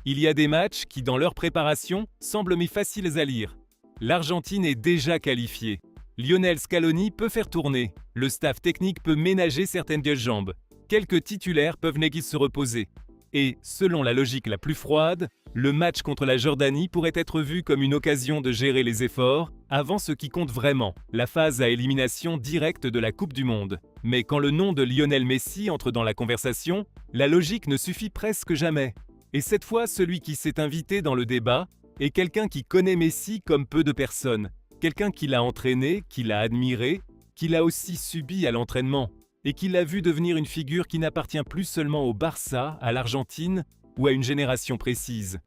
Il y a des matchs qui, dans leur préparation, semblent mais faciles à lire. L'Argentine est déjà qualifiée. Lionel Scaloni peut faire tourner. Le staff technique peut ménager certaines jambes. Quelques titulaires peuvent n'aiguise se reposer. Et, selon la logique la plus froide, le match contre la Jordanie pourrait être vu comme une occasion de gérer les efforts avant ce qui compte vraiment, la phase à élimination directe de la Coupe du Monde. Mais quand le nom de Lionel Messi entre dans la conversation, la logique ne suffit presque jamais. Et cette fois, celui qui s'est invité dans le débat est quelqu'un qui connaît Messi comme peu de personnes. Quelqu'un qui l'a entraîné, qui l'a admiré, qui l'a aussi subi à l'entraînement, et qui l'a vu devenir une figure qui n'appartient plus seulement au Barça, à l'Argentine ou à une génération précise.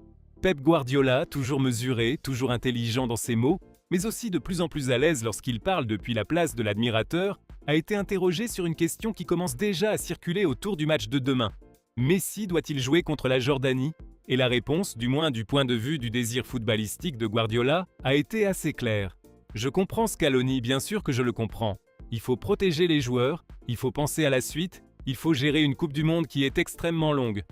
Pep Guardiola, toujours mesuré, toujours intelligent dans ses mots, mais aussi de plus en plus à l'aise lorsqu'il parle depuis la place de l'admirateur, a été interrogé sur une question qui commence déjà à circuler autour du match de demain. Messi doit-il jouer contre la Jordanie ? Et la réponse, du moins du point de vue du désir footballistique de Guardiola, a été assez claire. Je comprends Scaloni, bien sûr que je le comprends. Il faut protéger les joueurs, il faut penser à la suite, il faut gérer une Coupe du Monde qui est extrêmement longue.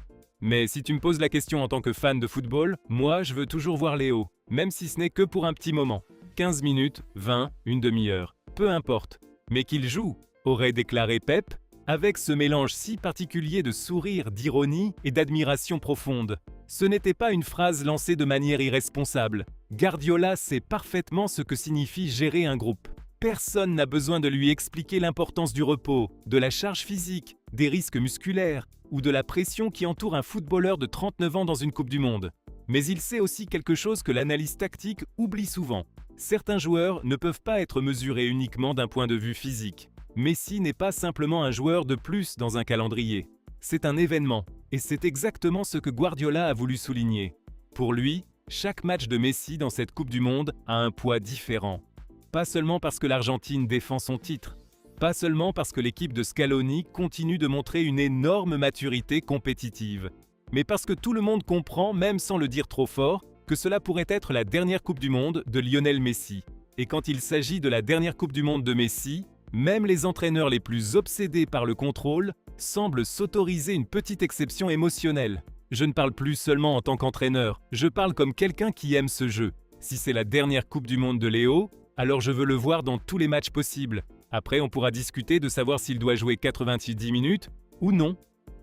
Mais si tu me poses la question en tant que fan de football, moi je veux toujours voir Léo, même si ce n'est que pour un petit moment. 15 minutes, 20, une demi-heure, peu importe. Mais qu'il joue, aurait déclaré Pep, avec ce mélange si particulier de sourire, d'ironie et d'admiration profonde. Ce n'était pas une phrase lancée de manière irresponsable. Guardiola sait parfaitement ce que signifie gérer un groupe. Personne n'a besoin de lui expliquer l'importance du repos, de la charge physique, des risques musculaires ou de la pression qui entoure un footballeur de 39 ans dans une Coupe du Monde. Mais il sait aussi quelque chose que l'analyse tactique oublie souvent. Certains joueurs ne peuvent pas être mesurés uniquement d'un point de vue physique. Messi n'est pas simplement un joueur de plus dans un calendrier. C'est un événement, et c'est exactement ce que Guardiola a voulu souligner. Pour lui, chaque match de Messi dans cette Coupe du Monde a un poids différent. Pas seulement parce que l'Argentine défend son titre, pas seulement parce que l'équipe de Scaloni continue de montrer une énorme maturité compétitive, mais parce que tout le monde comprend, même sans le dire trop fort, que cela pourrait être la dernière Coupe du Monde de Lionel Messi. Et quand il s'agit de la dernière Coupe du Monde de Messi, même les entraîneurs les plus obsédés par le contrôle semblent s'autoriser une petite exception émotionnelle. Je ne parle plus seulement en tant qu'entraîneur, je parle comme quelqu'un qui aime ce jeu. Si c'est la dernière Coupe du Monde de Léo, alors je veux le voir dans tous les matchs possibles. Après, on pourra discuter de savoir s'il doit jouer 90 minutes ou non.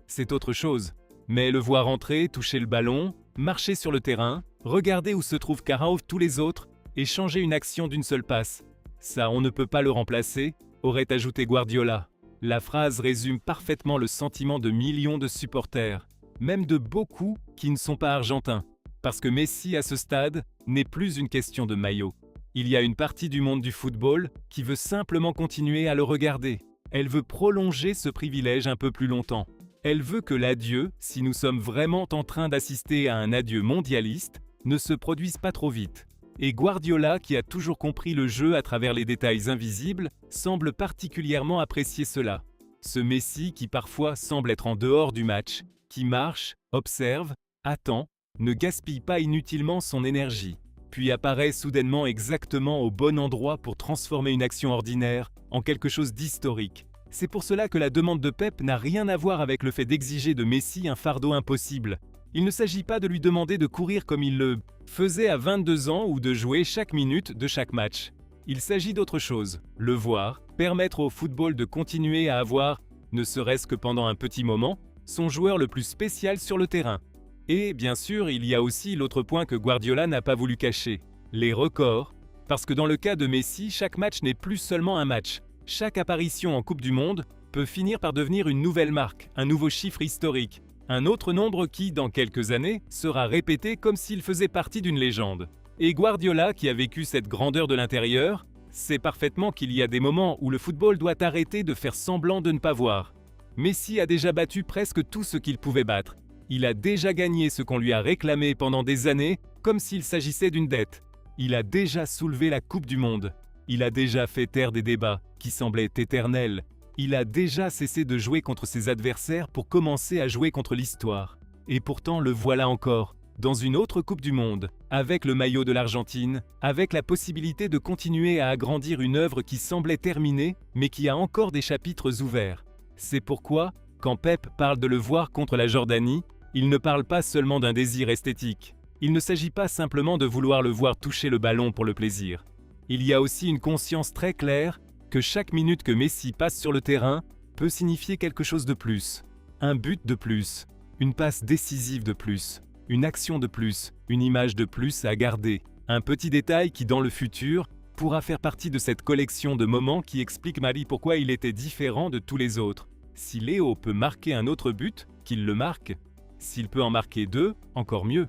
C'est autre chose. Mais le voir entrer, toucher le ballon, marcher sur le terrain, regarder où se trouvent Karaouf tous les autres et changer une action d'une seule passe. Ça, on ne peut pas le remplacer, aurait ajouté Guardiola. La phrase résume parfaitement le sentiment de millions de supporters, même de beaucoup qui ne sont pas argentins. Parce que Messi, à ce stade, n'est plus une question de maillot. Il y a une partie du monde du football qui veut simplement continuer à le regarder. Elle veut prolonger ce privilège un peu plus longtemps. Elle veut que l'adieu, si nous sommes vraiment en train d'assister à un adieu mondialiste, ne se produise pas trop vite. Et Guardiola, qui a toujours compris le jeu à travers les détails invisibles, semble particulièrement apprécier cela. Ce Messi qui parfois semble être en dehors du match, qui marche, observe, attend, ne gaspille pas inutilement son énergie, puis apparaît soudainement exactement au bon endroit pour transformer une action ordinaire en quelque chose d'historique. C'est pour cela que la demande de Pep n'a rien à voir avec le fait d'exiger de Messi un fardeau impossible. Il ne s'agit pas de lui demander de courir comme il le faisait à 22 ans ou de jouer chaque minute de chaque match. Il s'agit d'autre chose, le voir, permettre au football de continuer à avoir, ne serait-ce que pendant un petit moment, son joueur le plus spécial sur le terrain. Et bien sûr, il y a aussi l'autre point que Guardiola n'a pas voulu cacher, les records. Parce que dans le cas de Messi, chaque match n'est plus seulement un match. Chaque apparition en Coupe du Monde peut finir par devenir une nouvelle marque, un nouveau chiffre historique. Un autre nombre qui, dans quelques années, sera répété comme s'il faisait partie d'une légende. Et Guardiola, qui a vécu cette grandeur de l'intérieur, sait parfaitement qu'il y a des moments où le football doit arrêter de faire semblant de ne pas voir. Messi a déjà battu presque tout ce qu'il pouvait battre. Il a déjà gagné ce qu'on lui a réclamé pendant des années, comme s'il s'agissait d'une dette. Il a déjà soulevé la Coupe du Monde. Il a déjà fait taire des débats qui semblaient éternels. Il a déjà cessé de jouer contre ses adversaires pour commencer à jouer contre l'histoire. Et pourtant, le voilà encore, dans une autre Coupe du Monde, avec le maillot de l'Argentine, avec la possibilité de continuer à agrandir une œuvre qui semblait terminée, mais qui a encore des chapitres ouverts. C'est pourquoi, quand Pep parle de le voir contre la Jordanie, Il ne parle pas seulement d'un désir esthétique. Il ne s'agit pas simplement de vouloir le voir toucher le ballon pour le plaisir. Il y a aussi une conscience très claire que chaque minute que Messi passe sur le terrain peut signifier quelque chose de plus. Un but de plus, une passe décisive de plus, une action de plus, une image de plus à garder. Un petit détail qui, dans le futur, pourra faire partie de cette collection de moments qui explique Mali pourquoi il était différent de tous les autres. Si Léo peut marquer un autre but, qu'il le marque. S'il peut en marquer 2, encore mieux.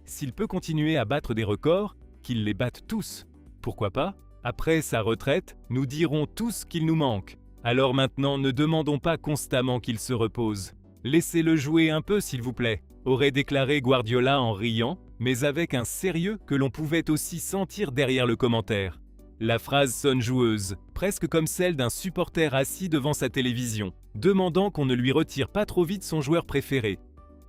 S'il peut continuer à battre des records, qu'il les batte tous. Pourquoi pas? Après sa retraite, nous dirons tous qu'il nous manque. Alors maintenant, ne demandons pas constamment qu'il se repose. Laissez-le jouer un peu s'il vous plaît, aurait déclaré Guardiola en riant, mais avec un sérieux que l'on pouvait aussi sentir derrière le commentaire. La phrase sonne joueuse, presque comme celle d'un supporter assis devant sa télévision, demandant qu'on ne lui retire pas trop vite son joueur préféré.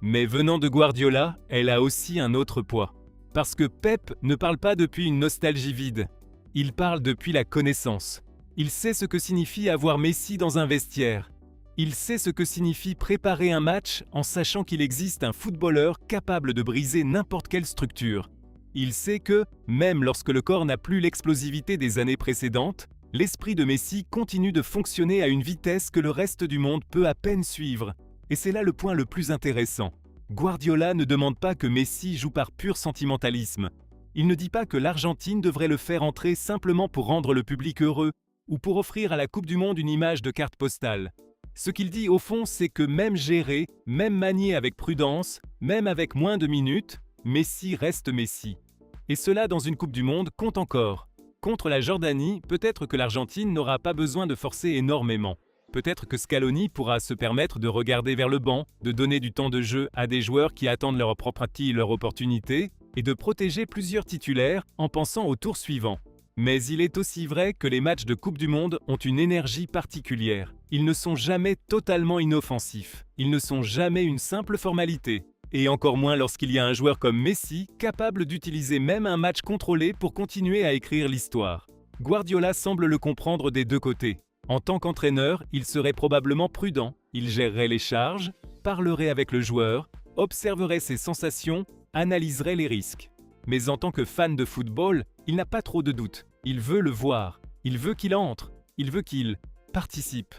Mais venant de Guardiola, elle a aussi un autre poids. Parce que Pep ne parle pas depuis une nostalgie vide. Il parle depuis la connaissance. Il sait ce que signifie avoir Messi dans un vestiaire. Il sait ce que signifie préparer un match en sachant qu'il existe un footballeur capable de briser n'importe quelle structure. Il sait que, même lorsque le corps n'a plus l'explosivité des années précédentes, l'esprit de Messi continue de fonctionner à une vitesse que le reste du monde peut à peine suivre. Et c'est là le point le plus intéressant. Guardiola ne demande pas que Messi joue par pur sentimentalisme. Il ne dit pas que l'Argentine devrait le faire entrer simplement pour rendre le public heureux ou pour offrir à la Coupe du Monde une image de carte postale. Ce qu'il dit au fond, c'est que même géré, même manié avec prudence, même avec moins de minutes, Messi reste Messi. Et cela dans une Coupe du Monde compte encore. Contre la Jordanie, peut-être que l'Argentine n'aura pas besoin de forcer énormément. Peut-être que Scaloni pourra se permettre de regarder vers le banc, de donner du temps de jeu à des joueurs qui attendent leur propre acquis et leur opportunité, et de protéger plusieurs titulaires en pensant au tour suivant. Mais il est aussi vrai que les matchs de Coupe du Monde ont une énergie particulière. Ils ne sont jamais totalement inoffensifs. Ils ne sont jamais une simple formalité. Et encore moins lorsqu'il y a un joueur comme Messi capable d'utiliser même un match contrôlé pour continuer à écrire l'histoire. Guardiola semble le comprendre des deux côtés. En tant qu'entraîneur, il serait probablement prudent. Il gérerait les charges, parlerait avec le joueur, observerait ses sensations, analyserait les risques. Mais en tant que fan de football, il n'a pas trop de doutes. Il veut le voir. Il veut qu'il entre. Il veut qu'il participe.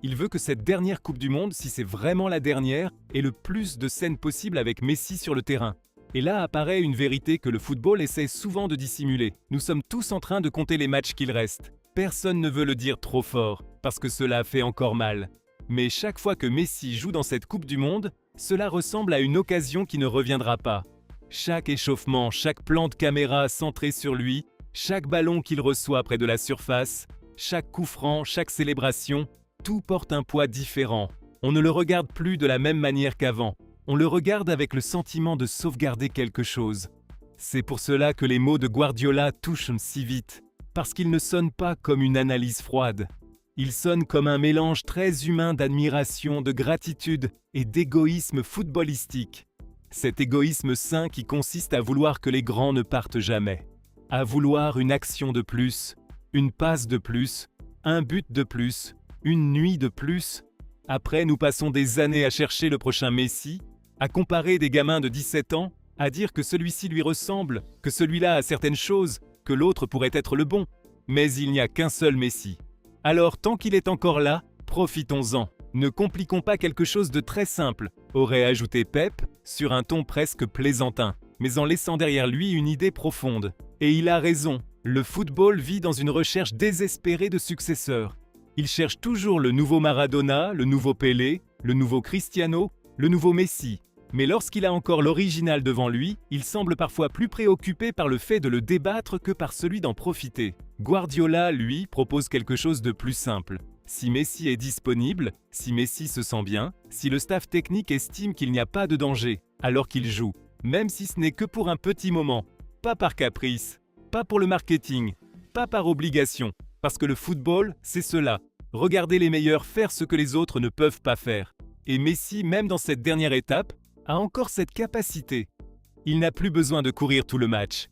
Il veut que cette dernière Coupe du Monde, si c'est vraiment la dernière, ait le plus de scènes possible avec Messi sur le terrain. Et là apparaît une vérité que le football essaie souvent de dissimuler. Nous sommes tous en train de compter les matchs qu'il reste. Personne ne veut le dire trop fort, parce que cela fait encore mal. Mais chaque fois que Messi joue dans cette Coupe du Monde, cela ressemble à une occasion qui ne reviendra pas. Chaque échauffement, chaque plan de caméra centré sur lui, chaque ballon qu'il reçoit près de la surface, chaque coup franc, chaque célébration, tout porte un poids différent. On ne le regarde plus de la même manière qu'avant. On le regarde avec le sentiment de sauvegarder quelque chose. C'est pour cela que les mots de Guardiola touchent si vite, parce qu'ils ne sonnent pas comme une analyse froide. Ils sonnent comme un mélange très humain d'admiration, de gratitude et d'égoïsme footballistique. Cet égoïsme sain qui consiste à vouloir que les grands ne partent jamais. À vouloir une action de plus, une passe de plus, un but de plus, une nuit de plus. Après, nous passons des années à chercher le prochain Messi, à comparer des gamins de 17 ans, à dire que celui-ci lui ressemble, que celui-là a certaines choses, que l'autre pourrait être le bon. Mais il n'y a qu'un seul Messi. Alors, tant qu'il est encore là, profitons-en. Ne compliquons pas quelque chose de très simple, aurait ajouté Pep, sur un ton presque plaisantin, mais en laissant derrière lui une idée profonde. Et il a raison, le football vit dans une recherche désespérée de successeurs. Il cherche toujours le nouveau Maradona, le nouveau Pelé, le nouveau Cristiano, le nouveau Messi. Mais lorsqu'il a encore l'original devant lui, il semble parfois plus préoccupé par le fait de le débattre que par celui d'en profiter. Guardiola, lui, propose quelque chose de plus simple. Si Messi est disponible, si Messi se sent bien, si le staff technique estime qu'il n'y a pas de danger, alors qu'il joue, même si ce n'est que pour un petit moment, pas par caprice, pas pour le marketing, pas par obligation, parce que le football, c'est cela, regarder les meilleurs faire ce que les autres ne peuvent pas faire. Et Messi, même dans cette dernière étape, a encore cette capacité. Il n'a plus besoin de courir tout le match.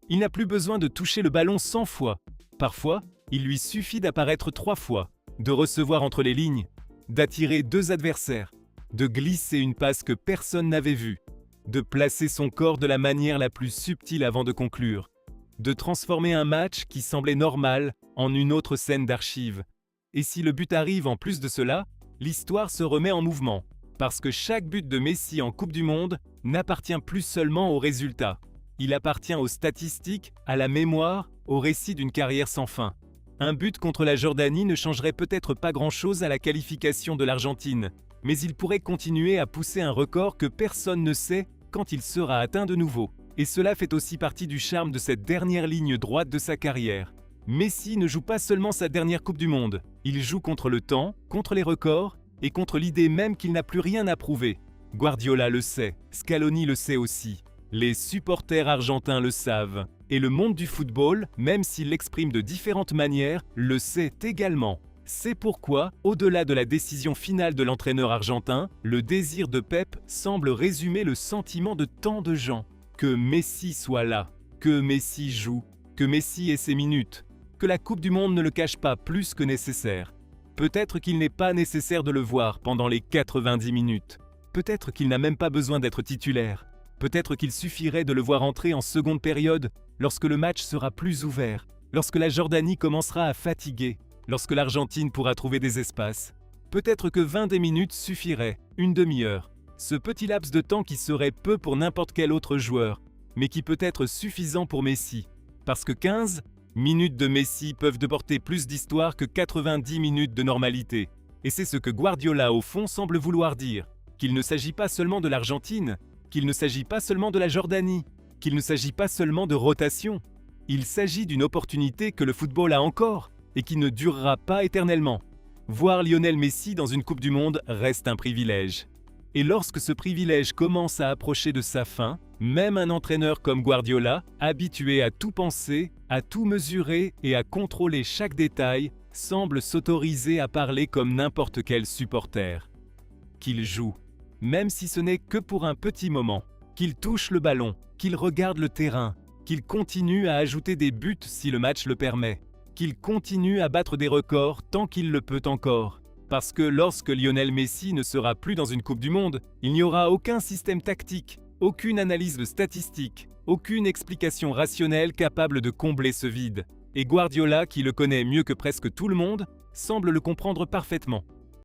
Il n'a plus besoin de toucher le ballon 100 fois. Parfois, il lui suffit d'apparaître 3 fois, de recevoir entre les lignes, d'attirer 2 adversaires, de glisser une passe que personne n'avait vue, de placer son corps de la manière la plus subtile avant de conclure, de transformer un match qui semblait normal en une autre scène d'archives. Et si le but arrive en plus de cela, l'histoire se remet en mouvement, parce que chaque but de Messi en Coupe du Monde n'appartient plus seulement au résultat. Il appartient aux statistiques, à la mémoire, au récit d'une carrière sans fin. Un but contre la Jordanie ne changerait peut-être pas grand-chose à la qualification de l'Argentine, mais il pourrait continuer à pousser un record que personne ne sait quand il sera atteint de nouveau. Et cela fait aussi partie du charme de cette dernière ligne droite de sa carrière. Messi ne joue pas seulement sa dernière Coupe du Monde, il joue contre le temps, contre les records et contre l'idée même qu'il n'a plus rien à prouver. Guardiola le sait, Scaloni le sait aussi, les supporters argentins le savent, et le monde du football, même s'il l'exprime de différentes manières, le sait également. C'est pourquoi, au-delà de la décision finale de l'entraîneur argentin, le désir de Pep semble résumer le sentiment de tant de gens. Que Messi soit là, que Messi joue, que Messi ait ses minutes, que la Coupe du Monde ne le cache pas plus que nécessaire. Peut-être qu'il n'est pas nécessaire de le voir pendant les 90 minutes. Peut-être qu'il n'a même pas besoin d'être titulaire. Peut-être qu'il suffirait de le voir entrer en seconde période lorsque le match sera plus ouvert, lorsque la Jordanie commencera à fatiguer, lorsque l'Argentine pourra trouver des espaces. Peut-être que 20 minutes suffiraient, une demi-heure. Ce petit laps de temps qui serait peu pour n'importe quel autre joueur, mais qui peut être suffisant pour Messi. Parce que 15 minutes de Messi peuvent porter plus d'histoire que 90 minutes de normalité. Et c'est ce que Guardiola au fond semble vouloir dire. Qu'il ne s'agit pas seulement de l'Argentine, qu'il ne s'agit pas seulement de la Jordanie, qu'il ne s'agit pas seulement de rotation. Il s'agit d'une opportunité que le football a encore et qui ne durera pas éternellement. Voir Lionel Messi dans une Coupe du Monde reste un privilège. Et lorsque ce privilège commence à approcher de sa fin, même un entraîneur comme Guardiola, habitué à tout penser, à tout mesurer et à contrôler chaque détail, semble s'autoriser à parler comme n'importe quel supporter. Qu'il joue, même si ce n'est que pour un petit moment, qu'il touche le ballon, qu'il regarde le terrain, qu'il continue à ajouter des buts si le match le permet, qu'il continue à battre des records tant qu'il le peut encore. Parce que lorsque Lionel Messi ne sera plus dans une Coupe du Monde, il n'y aura aucun système tactique, aucune analyse statistique, aucune explication rationnelle capable de combler ce vide. Et Guardiola, qui le connaît mieux que presque tout le monde, semble le comprendre parfaitement.